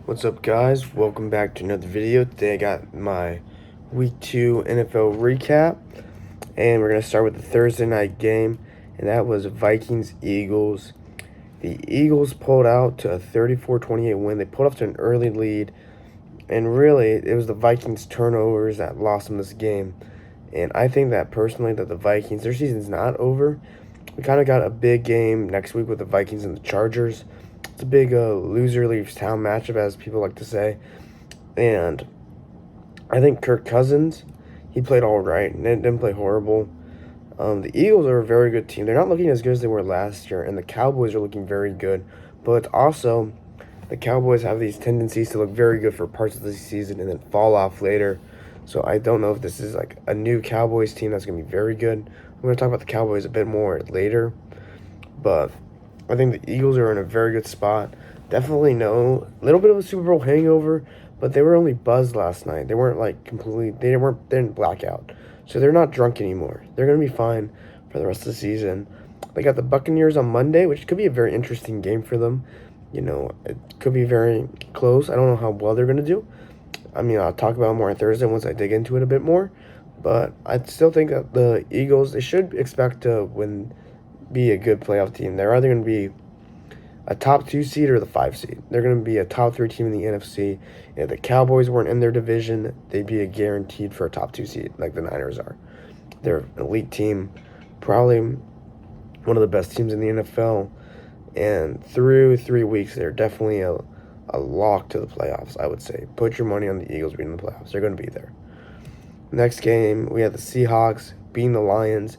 What's up, guys? Welcome back to another video. Today I got my Week 2 NFL recap, and we're going to start with the Thursday night game, and that was Vikings-Eagles. The Eagles pulled out to a 34-28 win. They pulled off to an early lead, and really, it was the Vikings' turnovers that lost them this game. And I think that, personally, that the Vikings, their season's not over. We kind of got a big game next week with the Vikings and the Chargers. It's a big loser leaves town matchup, as people like to say. And I think Kirk Cousins, he played all right. Didn't play horrible. The Eagles are a very good team. They're not looking as good as they were last year, and the Cowboys are looking very good. But also, the Cowboys have these tendencies to look very good for parts of the season and then fall off later. So I don't know if this is like a new Cowboys team that's going to be very good. I'm going to talk about the Cowboys a bit more later. But I think the Eagles are in a very good spot. Definitely know a little bit of a Super Bowl hangover, but they were only buzzed last night. They weren't like completely. They didn't black out, so they're not drunk anymore. They're gonna be fine for the rest of the season. They got the Buccaneers on Monday, which could be a very interesting game for them. You know, it could be very close. I don't know how well they're gonna do. I mean, I'll talk about it more on Thursday once I dig into it a bit more. But I still think that the Eagles, they should expect to be a good playoff team. They're either going to be a top 2 seed or the 5 seed. They're going to be a top 3 team in the NFC. If the Cowboys weren't in their division, they'd be a guaranteed for a top 2 seed, like the Niners are. They're an elite team, probably one of the best teams in the NFL. And through 3 weeks, they're definitely a lock to the playoffs, I would say. Put your money on the Eagles being in the playoffs. They're going to be there. Next game, we have the Seahawks beating the Lions.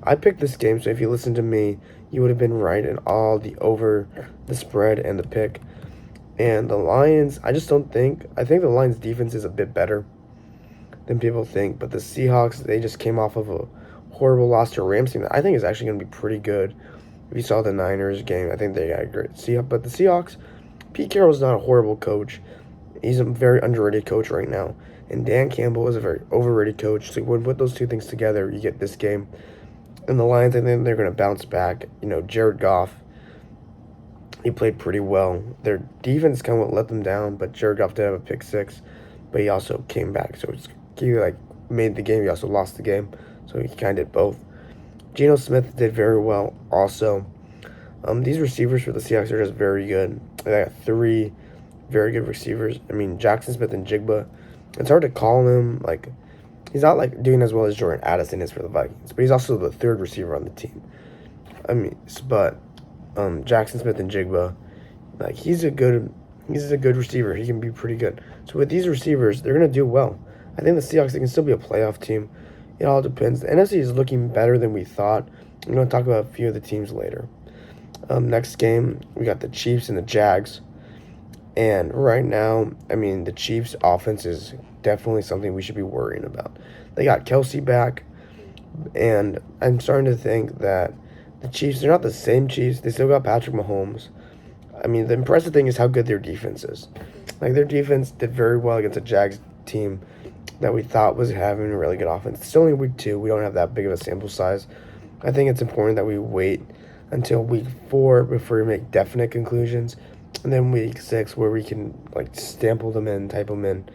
I picked this game, so if you listened to me, you would have been right in all the over, the spread, and the pick. And the Lions, I think the Lions' defense is a bit better than people think. But the Seahawks, they just came off of a horrible loss to a Rams team that I think is actually going to be pretty good. If you saw the Niners game, I think they got a great Seahawks. But the Seahawks, Pete Carroll's not a horrible coach. He's a very underrated coach right now. And Dan Campbell is a very overrated coach. So when you put those two things together, you get this game. And the Lions, I think they're going to bounce back. You know, Jared Goff, he played pretty well. Their defense kind of let them down, but Jared Goff did have a pick 6. But he also came back. So he made the game. He also lost the game. So he kind of did both. Geno Smith did very well also. These receivers for the Seahawks are just very good. They got 3 very good receivers. I mean, Jackson Smith and Jigba. It's hard to call him he's not doing as well as Jordan Addison is for the Vikings, but he's also the 3rd receiver on the team. I mean, but Jackson Smith and Jigba, he's a good receiver. He can be pretty good. So with these receivers, they're gonna do well. I think the Seahawks, they can still be a playoff team. It all depends. The NFC is looking better than we thought. I'm gonna talk about a few of the teams later. Next game, we got the Chiefs and the Jags. And right now, I mean, the Chiefs' offense is definitely something we should be worrying about. They got Kelsey back, and I'm starting to think that the Chiefs, they're not the same Chiefs. They still got Patrick Mahomes. I mean, the impressive thing is how good their defense is. Their defense did very well against a Jags team that we thought was having a really good offense. It's only week 2. We don't have that big of a sample size. I think it's important that we wait until week 4 before we make definite conclusions. And then week 6, where we can stample them in, type them in,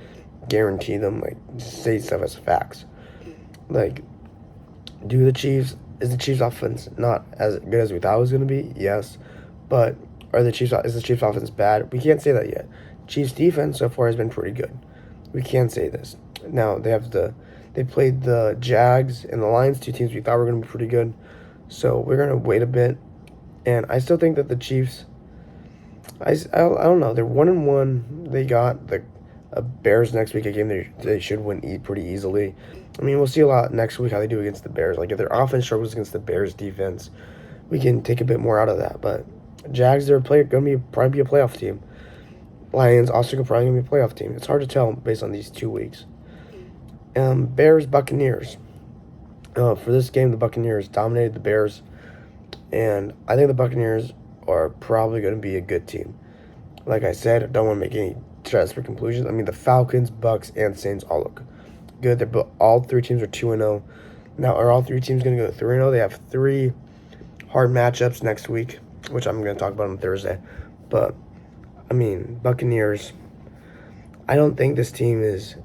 guarantee them, say stuff as facts. Is the Chiefs offense not as good as we thought it was going to be? Yes. But is the Chiefs offense bad? We can't say that yet. Chiefs defense so far has been pretty good. We can say this. Now they played the Jags and the Lions, 2 teams we thought were going to be pretty good. So we're going to wait a bit. And I still think that the Chiefs, I don't know. They're 1-1. They got the Bears next week, a game they should win pretty easily. I mean, we'll see a lot next week how they do against the Bears. If their offense struggles against the Bears defense, we can take a bit more out of that. But Jags, they're probably be a playoff team. Lions also probably going to be a playoff team. It's hard to tell based on these 2 weeks. Bears, Buccaneers. For this game, the Buccaneers dominated the Bears. And I think the Buccaneers are probably going to be a good team. Like I said, I don't want to make any desperate conclusions. I mean, the Falcons, Bucks, and Saints all look good. All 3 teams are 2-0. Now, are all 3 teams going to go 3-0? They have 3 hard matchups next week, which I'm going to talk about on Thursday. But, I mean, Buccaneers, I don't think this team is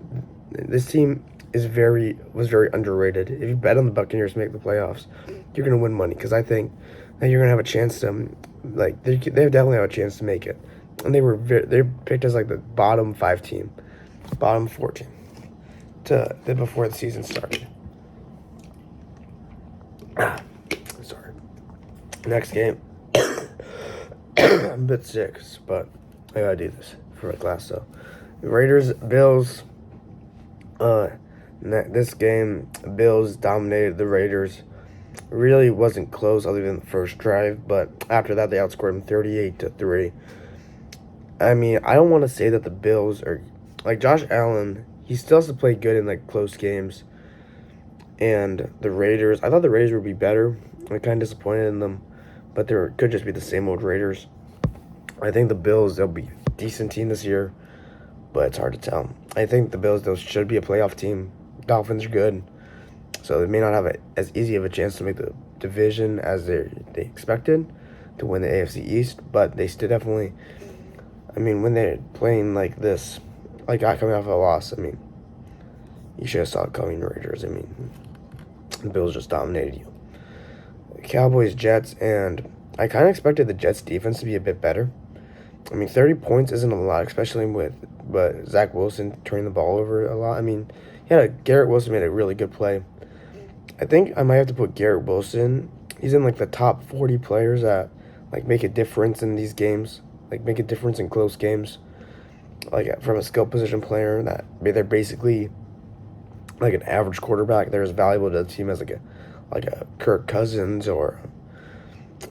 was very underrated. If you bet on the Buccaneers to make the playoffs, you're gonna win money because I think that you're gonna have a chance to they definitely have a chance to make it. And they picked as like the bottom 5 team, bottom 4 team before the season started. Sorry. Next game. I'm a bit sick, but I gotta do this for my class. So, Raiders, Bills. This game, Bills dominated the Raiders. Really wasn't close other than the first drive, but after that they outscored them 38-3. I mean, I don't want to say that the Bills are like Josh Allen. He still has to play good in like close games. And the Raiders, I thought the Raiders would be better. I'm kind of disappointed in them, but they could just be the same old Raiders. I think the Bills, they'll be a decent team this year, but it's hard to tell. I think the Bills, those should be a playoff team. Dolphins are good, so they may not have as easy of a chance to make the division as they expected to win the AFC East, but they still definitely. I mean, when they're playing like this, like coming off a loss, I mean, you should have saw it coming, Raiders. I mean, the Bills just dominated you. Cowboys, Jets, and I kind of expected the Jets defense to be a bit better. I mean, 30 points isn't a lot, especially with Zach Wilson turning the ball over a lot. I mean, Garrett Wilson made a really good play. I think I might have to put Garrett Wilson. He's in like the top 40 players that like make a difference in these games, like make a difference in close games. Like from a skill position player that they're basically like an average quarterback. They're as valuable to the team as like a Kirk Cousins or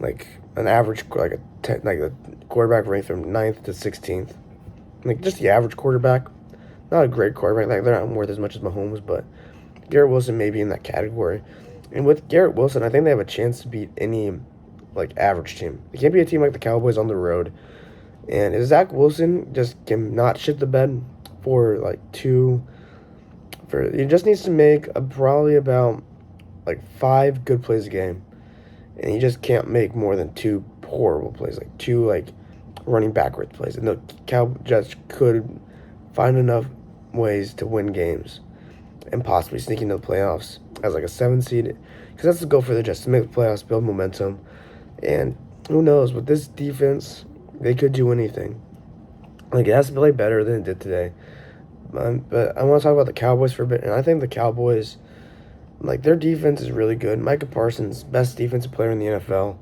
like an average like a quarterback ranked from 9th to 16th. Like just the average quarterback. Not a great quarterback. Like they're not worth as much as Mahomes, but Garrett Wilson may be in that category. And with Garrett Wilson, I think they have a chance to beat any like average team. They can't be a team like the Cowboys on the road. And if Zach Wilson just can not shit the bed for like he just needs to make probably about like 5 good plays a game. And he just can't make more than 2 horrible plays, like 2 like running backwards plays. And the Jets could find enough ways to win games and possibly sneak into the playoffs as like a 7 seed. Because that's the goal for the Jets, to make the playoffs, build momentum. And who knows, with this defense, they could do anything. Like, it has to play better than it did today. But I want to talk about the Cowboys for a bit. And I think the Cowboys, like, their defense is really good. Micah Parsons, best defensive player in the NFL.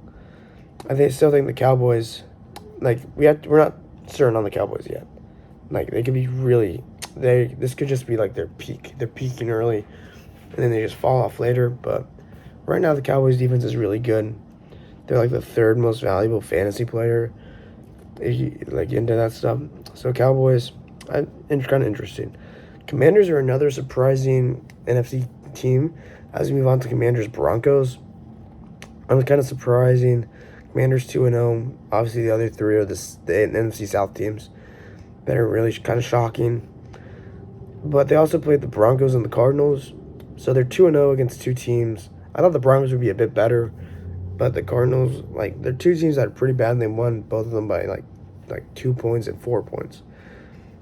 Still think the Cowboys, like, we're not certain on the Cowboys yet. Like, they could be really, this could just be like their peak. They're peaking early, and then they just fall off later. But right now, the Cowboys defense is really good. They're like the 3rd most valuable fantasy player, if you like into that stuff. So Cowboys, I'm kind of interested. Commanders are another surprising NFC team. As we move on to Commanders Broncos, I'm kind of surprising. Commanders 2-0. Obviously, the other 3 are the NFC South teams that are really kind of shocking. But they also played the Broncos and the Cardinals, so they're 2-0 against 2 teams. I thought the Broncos would be a bit better, but the Cardinals, like, they're 2 teams that are pretty bad, and they won both of them by like 2 points and 4 points.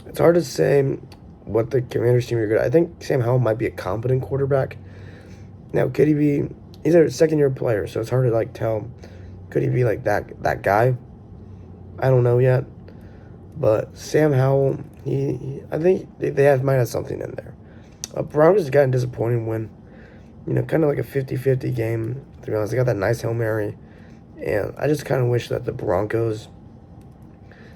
It's hard to say what the Commanders team are good at. I think Sam Howell might be a competent quarterback. Now, could he be? He's a second-year player, so it's hard to like tell. Could he be like that guy? I don't know yet. But Sam Howell, I think they might have something in there. Broncos got a disappointing win. Kind of like a 50-50 game, to be honest. They got that nice Hail Mary. And I just kind of wish that the Broncos,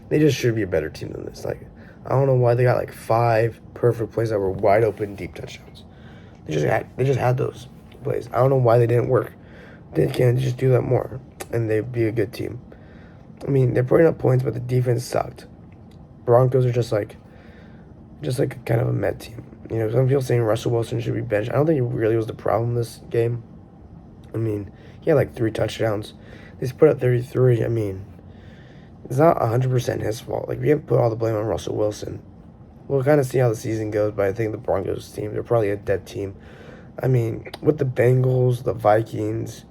they just should be a better team than this. Like, I don't know why they got like 5 perfect plays that were wide open, deep touchdowns. They just had those plays. I don't know why they didn't work. They can't just do that more, and they'd be a good team. I mean, they're putting up points, but the defense sucked. Broncos are just like kind of a med team. Some people saying Russell Wilson should be benched. I don't think he really was the problem this game. I mean, he had like 3 touchdowns. They just put up 33. I mean, it's not 100% his fault. Like, we can't put all the blame on Russell Wilson. We'll kind of see how the season goes, but I think the Broncos team, they're probably a dead team. I mean, with the Bengals, the Vikings,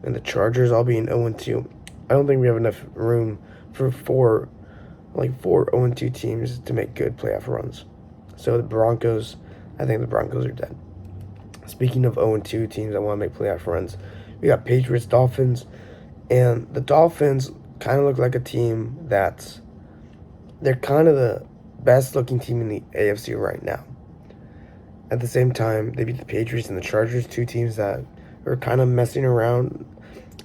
and the Chargers all being 0-2, I don't think we have enough room for 4 like 4 0-2 teams to make good playoff runs. So the Broncos, I think the Broncos are dead. Speaking of 0-2 teams that want to make playoff runs, we got Patriots, Dolphins, and the Dolphins kind of look like a team they're kind of the best looking team in the AFC right now. At the same time, they beat the Patriots and the Chargers, 2 teams that are kind of messing around.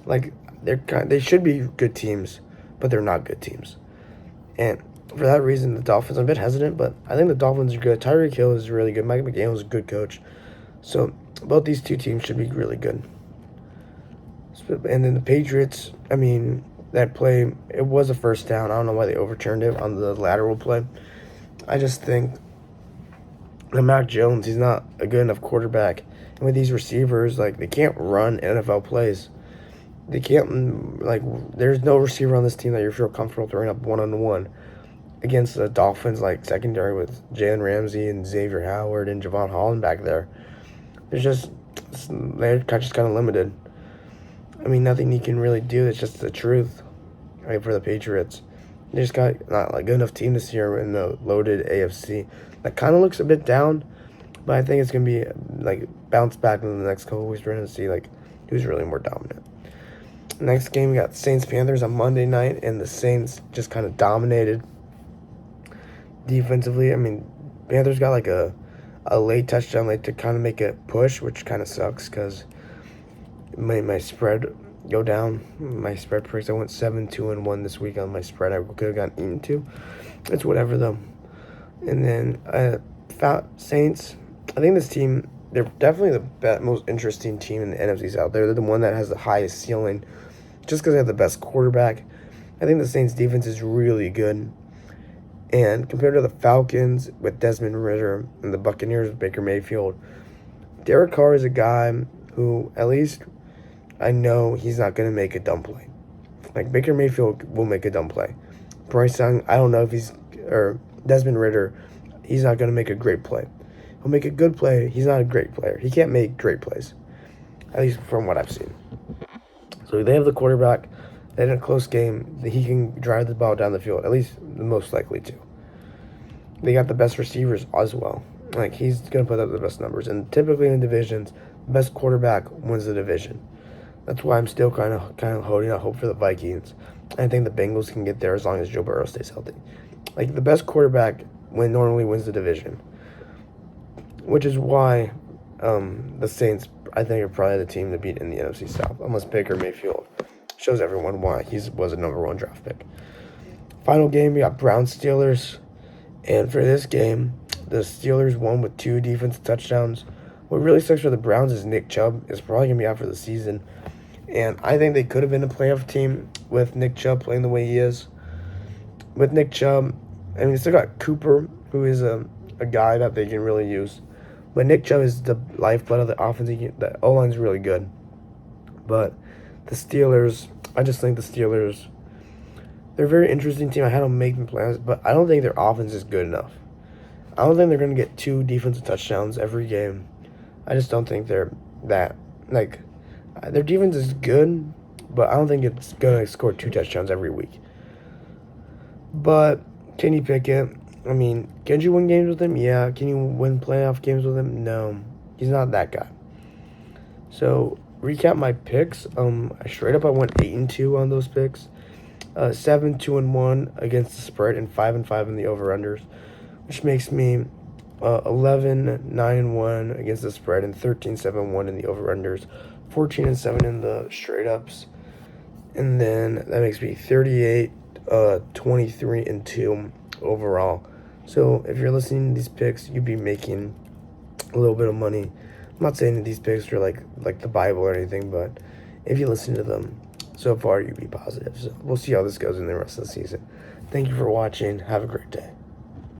Like they should be good teams, but they're not good teams. And for that reason, the Dolphins, I'm a bit hesitant, but I think the Dolphins are good. Tyreek Hill is really good. Mike McDaniel is a good coach. So both these 2 teams should be really good. And then the Patriots, I mean, that play, it was a first down. I don't know why they overturned it on the lateral play. I just think that Mac Jones, he's not a good enough quarterback. And with these receivers, like, they can't run NFL plays. They can't, like, there's no receiver on this team that you feel comfortable throwing up one-on-one against the Dolphins, like, secondary with Jalen Ramsey and Xavier Howard and Javon Holland back there. They're just kind of limited. I mean, nothing you can really do. It's just the truth, right, for the Patriots. They just got not like good enough team this year in the loaded AFC. That kind of looks a bit down, but I think it's going to be, like, bounce back in the next couple weeks. We're going to see, like, who's really more dominant. Next game, we got Saints-Panthers on Monday night, and the Saints just kind of dominated defensively. I mean, Panthers got, like, a late touchdown late to kind of make a push, which kind of sucks because my spread go down. My spread picks, I went 7-2-1 this week on my spread. I could have gotten into. It's whatever, though. And then Saints, I think this team, they're definitely the most interesting team in the NFC South. They're the one that has the highest ceiling just because they have the best quarterback. I think the Saints' defense is really good. And compared to the Falcons with Desmond Ridder and the Buccaneers with Baker Mayfield, Derek Carr is a guy who, at least I know, he's not going to make a dumb play. Like, Baker Mayfield will make a dumb play. Bryce Young, I don't know if or Desmond Ridder, he's not going to make a great play. He'll make a good play. He's not a great player. He can't make great plays, at least from what I've seen. So they have the quarterback that in a close game, he can drive the ball down the field, at least the most likely to. They got the best receivers as well. Like, he's going to put up the best numbers. And typically in divisions, the best quarterback wins the division. That's why I'm still kind of holding out hope for the Vikings. I think the Bengals can get there as long as Joe Burrow stays healthy. Like, the best quarterback normally wins the division, which is why the Saints, I think, are probably the team to beat in the NFC South, unless Baker Mayfield shows everyone why he was a number 1 draft pick. Final game, we got Browns-Steelers, and for this game, the Steelers won with 2 defensive touchdowns. What really sucks for the Browns is Nick Chubb is probably going to be out for the season, and I think they could have been a playoff team with Nick Chubb playing the way he is. With Nick Chubb, I mean, they still got Cooper, who is a guy that they can really use. But Nick Chubb is the lifeblood of the offense. The O-line is really good. But the Steelers, I just think the Steelers, they're a very interesting team. I had them making plans, but I don't think their offense is good enough. I don't think they're going to get 2 defensive touchdowns every game. I just don't think they're that, like, their defense is good, but I don't think it's going to score 2 touchdowns every week. But Kenny Pickett, I mean, can you win games with him? Yeah. Can you win playoff games with him? No. He's not that guy. So, recap my picks. Straight up, I went 8-2 on those picks. 7-2-1 against the spread, and 5-5 in the over-unders, which makes me 11-9-1 against the spread, and 13-7-1 in the over-unders, 14-7 in the straight-ups, and then that makes me 38-23-2 overall. So if you're listening to these picks, you'd be making a little bit of money. I'm not saying that these picks are like the Bible or anything, but if you listen to them, so far you'd be positive. So we'll see how this goes in the rest of the season. Thank you for watching. Have a great day.